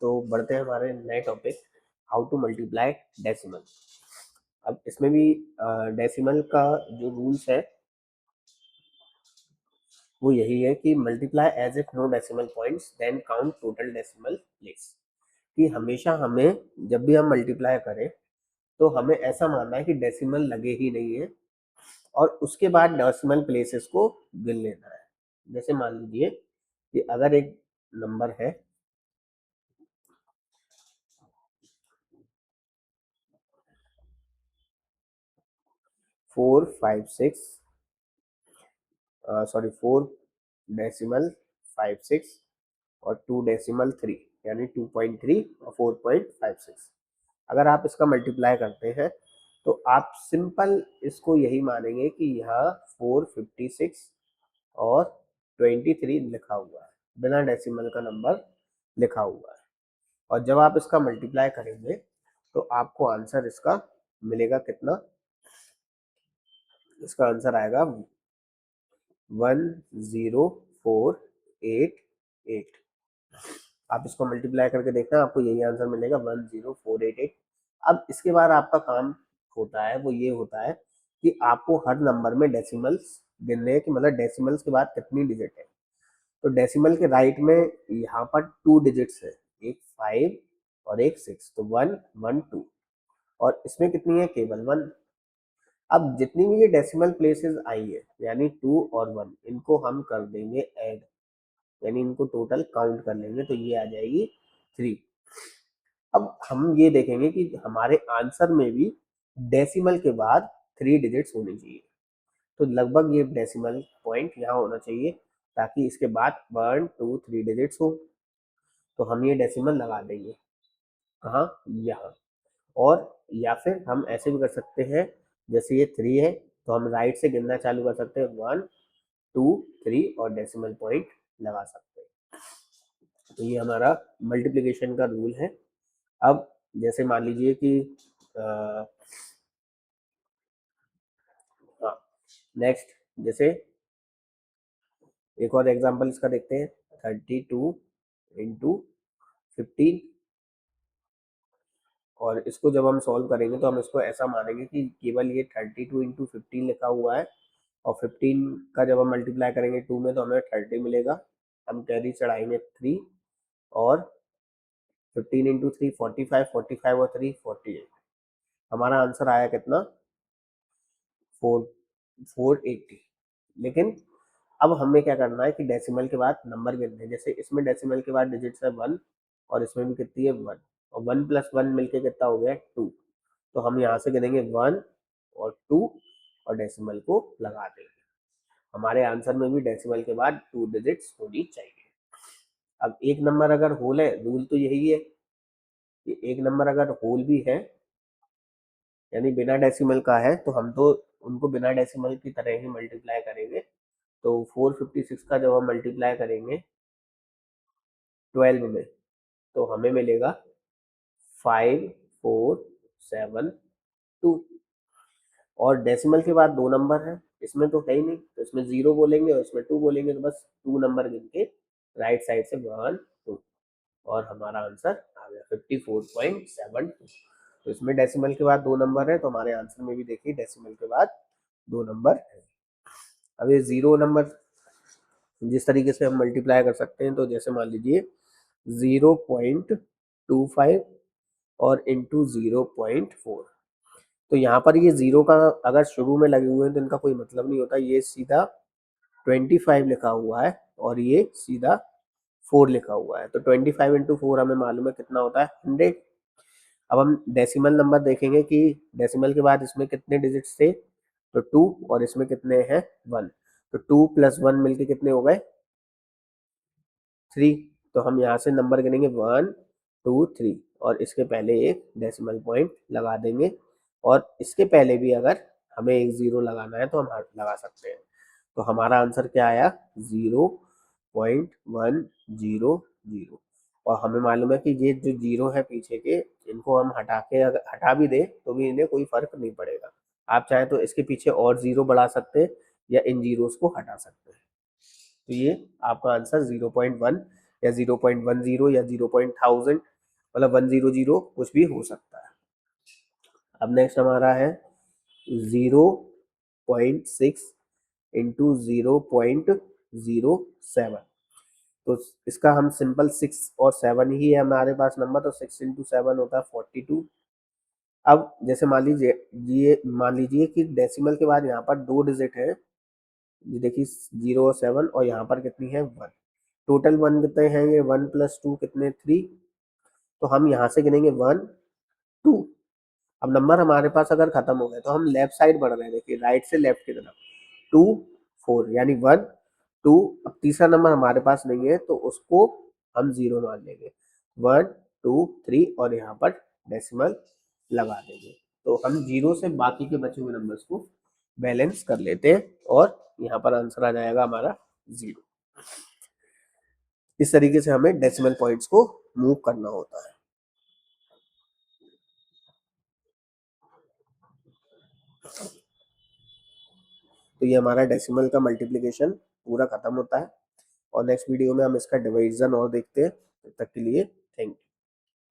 तो बढ़ते हैं हमारे नए topic, how to multiply decimal. अब इसमें भी डेसिमल का जो रूल्स है वो यही है कि multiply as if no decimal points then count total decimal place. कि हमेशा हमें जब भी हम मल्टीप्लाई करें तो हमें ऐसा मानना है कि डेसिमल लगे ही नहीं है और उसके बाद डेसिमल प्लेसेस को गिन लेना है। जैसे मान लीजिए कि अगर एक नंबर है 4 डेसिमल और 2 डेसिमल 3 यानी 2.3 और 4.56। अगर आप इसका मल्टीप्लाई करते हैं तो आप सिंपल इसको यही मानेंगे कि यहाँ 456 और 23 लिखा हुआ है, बिना डेसिमल का नंबर लिखा हुआ है। और जब आप इसका मल्टीप्लाई करेंगे तो आपको आंसर इसका मिलेगा कितना? इसका आंसर आएगा 10488। आप इसको मल्टीप्लाई करके देखना, आपको यही आंसर मिलेगा 10488। अब इसके बाद आपका काम होता है वो ये होता है कि आपको हर नंबर में डेसिमल्स गिनने हैं कि मतलब डेसिमल्स के बाद कितनी डिजिट है। तो डेसिमल के राइट में यहाँ पर 2 डिजिट्स है, एक 5 और एक 6, तो 112। और इसमें कितनी है? केवल 1। अब जितनी भी ये डेसिमल प्लेसेस आई है यानी 2 और 1, इनको हम कर देंगे ऐड, यानी इनको टोटल काउंट कर लेंगे तो ये आ जाएगी 3। अब हम ये देखेंगे कि हमारे आंसर में भी डेसिमल के बाद 3 डिजिट्स होनी चाहिए। तो लगभग ये डेसिमल पॉइंट यहाँ होना चाहिए ताकि इसके बाद 1 2 3 डिजिट्स हो। तो हम ये डेसिमल लगा देंगे कहाँ? यहाँ। और या फिर हम ऐसे भी कर सकते हैं, जैसे ये 3 है तो हम राइट से गिनना चालू कर सकते हैं, 1 2 3 और डेसिमल पॉइंट लगा सकते हैं। तो ये हमारा मल्टीप्लिकेशन का रूल है। अब जैसे मान लीजिए कि हाँ, नेक्स्ट जैसे एक और एग्जांपल इसका देखते हैं, 32 इंटू 15। और इसको जब हम सॉल्व करेंगे तो हम इसको ऐसा मानेंगे कि केवल ये 32 इंटू 15 लिखा हुआ है और 15 का जब हम मल्टीप्लाई करेंगे 2 में तो हमें 30 मिलेगा। हम कैरी चढ़ाएंगे 3 और 15 इंटू 3 45, 45 और 3 48। हमारा आंसर आया कितना? 480। लेकिन अब हमें क्या करना है कि डेसिमल के बाद नंबर गिनते हैं। जैसे इसमें डेसिमल के बाद डिजिट्स है 1 और इसमें भी कितनी है 1, और 1 प्लस 1 मिलके कितना हो गया? 2। तो हम यहाँ से गिनेंगे 1 और 2 और डेसिमल को लगा देंगे। हमारे आंसर में भी डेसिमल के बाद 2 डिजिट्स होनी चाहिए। अब एक नंबर अगर होल है, रूल तो यही है कि एक नंबर अगर होल भी है यानी बिना डेसिमल का है तो हम तो उनको बिना डेसिमल की तरह ही मल्टीप्लाई करेंगे। तो 456 का जब हम मल्टीप्लाई करेंगे 12 में तो हमें मिलेगा 5472। और डेसिमल के बाद 2 नंबर है, इसमें तो है ही नहीं तो इसमें 0 बोलेंगे और इसमें 2 बोलेंगे, तो बस 2 नंबर गिन के राइट साइड से 1 2 और हमारा आंसर आ गया 54.72। तो इसमें डेसिमल के बाद 2 नंबर है तो हमारे आंसर में भी देखिए डेसिमल के बाद 2 नंबर है। अब ये 0 नंबर जिस तरीके से हम मल्टीप्लाई कर सकते हैं, तो जैसे मान लीजिए 0.25 और इंटू 0.4। तो यहाँ पर ये 0 का अगर शुरू में लगे हुए हैं तो इनका कोई मतलब नहीं होता। ये सीधा 25 लिखा हुआ है और ये सीधा 4 लिखा हुआ है, तो 25 इंटू 4 हमें मालूम है कितना होता है? 100। अब हम डेसिमल नंबर देखेंगे कि डेसिमल के बाद इसमें कितने डिजिट्स थे, तो 2 और इसमें कितने हैं? 1। तो 2 प्लस 1 मिलके कितने हो गए? 3। तो हम यहाँ से नंबर गिनेंगे 1 2 3 और इसके पहले एक डेसिमल पॉइंट लगा देंगे। और इसके पहले भी अगर हमें एक 0 लगाना है तो हम लगा सकते हैं। तो हमारा आंसर क्या आया? 0.100। और हमें मालूम है कि ये जो 0 है पीछे के, इनको हम हटा के अगर हटा भी दें तो भी इन्हें कोई फर्क नहीं पड़ेगा। आप चाहे तो इसके पीछे और 0 बढ़ा सकते हैं या इन जीरोस को हटा सकते हैं। तो ये आपका आंसर 0.1 या 0.10 या 0.1000 मतलब 100 कुछ भी हो सकता है। अब नेक्स्ट हमारा है 0.6 इंटू 0.07। तो इसका हम सिंपल 6 और 7 ही है हमारे पास नंबर, तो 6 इंटू 7 होता है 42। अब जैसे मान लीजिए कि डेसिमल के बाद यहाँ पर 2 डिजिट है, ये देखिए 0 और 7, और यहाँ पर कितनी है 1। टोटल 1 कितने हैं, ये 1 प्लस 2 कितने 3। तो हम यहाँ से गिनेंगे 1 2। अब नंबर हमारे पास अगर खत्म हो गए तो हम लेफ्ट साइड बढ़ रहे हैं, देखिए राइट से लेफ्ट की तरफ। 2 4 यानी 1 2। अब तीसरा नंबर हमारे पास नहीं है तो उसको हम 0 मान लेंगे। 1 2 3 और यहाँ पर डेसिमल लगा देंगे। तो हम 0 से बाकी के बचे हुए नंबर्स को बैलेंस कर लेते हैं और यहाँ पर आंसर आ जाएगा हमारा 0। इस तरीके से हमें डेसिमल पॉइंट्स को मूव करना होता है। तो ये हमारा डेसिमल का मल्टीप्लिकेशन पूरा खत्म होता है, और नेक्स्ट वीडियो में हम इसका डिवीजन और देखते हैं। तब तक के लिए थैंक यू।